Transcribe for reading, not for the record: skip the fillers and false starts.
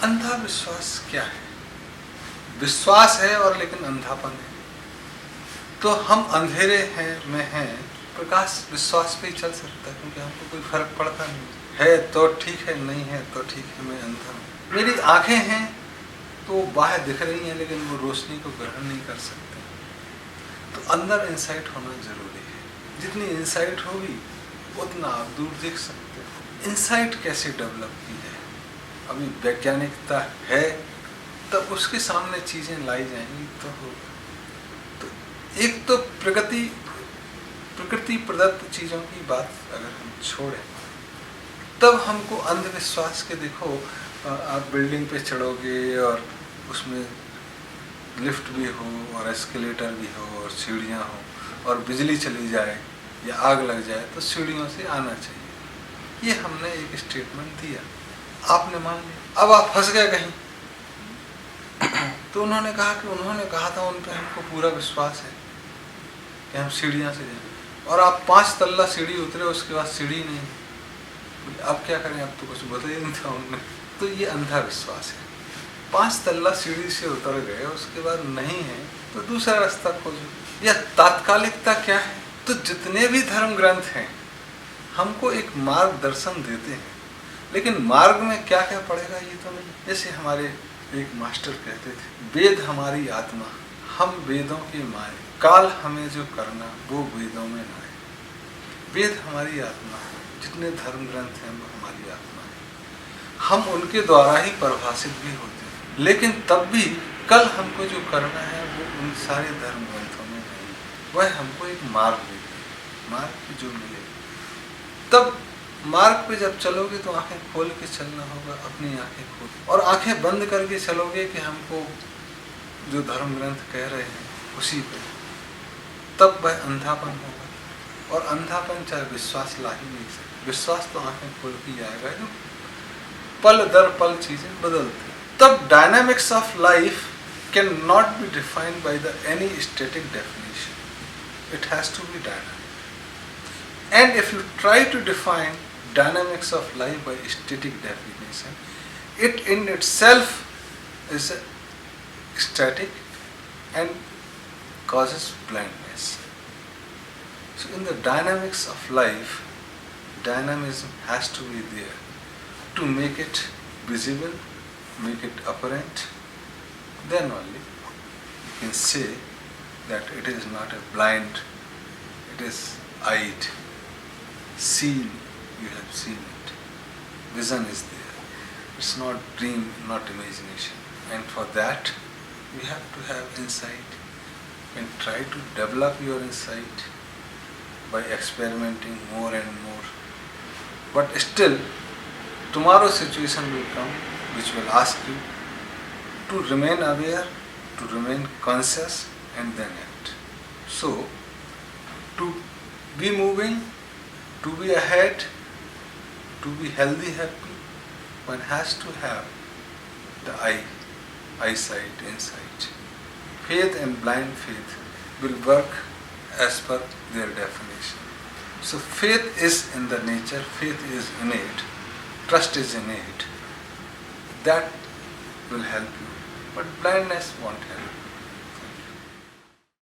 अंधा विश्वास क्या है? विश्वास है और लेकिन अंधापन है। तो हम अंधेरे में हैं, प्रकाश विश्वास पे ही चल सकता है, क्योंकि हमको कोई फर्क पड़ता नहीं है। तो ठीक है, नहीं है तो ठीक है, मैं अंधा हूँ। मेरी आंखें हैं तो बाहर दिख रही हैं, लेकिन वो रोशनी को ग्रहण नहीं कर सकते। तो अंदर इंसाइट होना जरूरी है। जितनी इंसाइट होगी उतना आप दूर देख सकते हो। इंसाइट कैसे डेवलप की जाए? अभी वैज्ञानिकता है, तब उसके सामने चीजें लाई जाएंगी तो होगा। तो एक तो प्रकृति प्रदत्त चीजों की बात अगर हम छोड़ें, तब हमको अंधविश्वास के, देखो आप बिल्डिंग पे चढ़ोगे और उसमें लिफ्ट भी हो और एस्केलेटर भी हो और सीढ़ियाँ हो और बिजली चली जाए या आग लग जाए तो सीढ़ियों से आना चाहिए। ये हमने एक स्टेटमेंट दिया, आपने मान लिया। अब आप फंस गए कहीं, तो उन्होंने कहा था उन पर हमको पूरा विश्वास है कि हम सीढ़ियाँ से जाएं, और आप 5 तल्ला सीढ़ी उतरे, उसके बाद सीढ़ी नहीं। अब क्या करें? अब तो कुछ बता ही नहीं था उनने। तो ये अंधा विश्वास है। 5 तल्ला सीढ़ी से उतर गए, उसके बाद नहीं है तो दूसरा रास्ता खोजो। यह तात्कालिकता क्या है? तो जितने भी धर्म ग्रंथ हैं हमको एक मार्गदर्शन देते हैं, लेकिन मार्ग में क्या क्या पड़ेगा ये तो नहीं। जैसे हमारे एक मास्टर कहते थे, वेद हमारी आत्मा, हम वेदों के माए, काल हमें जो करना वो वेदों में न आए। वेद हमारी आत्मा है, जितने धर्म ग्रंथ हैं वो हमारी आत्मा है। हम उनके द्वारा ही परिभाषित भी होते हैं, लेकिन तब भी कल हमको जो करना है वो उन सारे धर्म ग्रंथों में नहीं। वह हमको एक मार्ग देते हैं, मार्ग जो मिले। तब मार्ग पे जब चलोगे तो आंखें खोल के चलना होगा, अपनी आंखें खोल, और आंखें बंद करके चलोगे कि हमको जो धर्म ग्रंथ कह रहे हैं उसी पे, तब वह अंधापन होगा। और अंधापन चाहे विश्वास ला ही नहीं सकता। विश्वास तो आंखें खोल के आएगा, जो पल दर पल चीजें बदलती। तब dynamics of life can not be defined by the any static definition, it has to be dynamic. And if you try to define dynamics of life by static definition, it in itself is static and causes blindness. So in the dynamics of life, dynamism has to be there to make it visible, make it apparent. Then only you can say that it is not a blind, it is eyed. Seen, you have seen it. Vision is there. It's not dream, not imagination. And for that, you have to have insight. And try to develop your insight by experimenting more and more. But still, tomorrow situation will come which will ask you to remain aware, to remain conscious, and then act. So, to be moving, to be ahead, to be healthy, happy, one has to have the eyesight, insight. Faith and blind faith will work as per their definition. So faith is in the nature, faith is innate, trust is innate. That will help you, but blindness won't help you.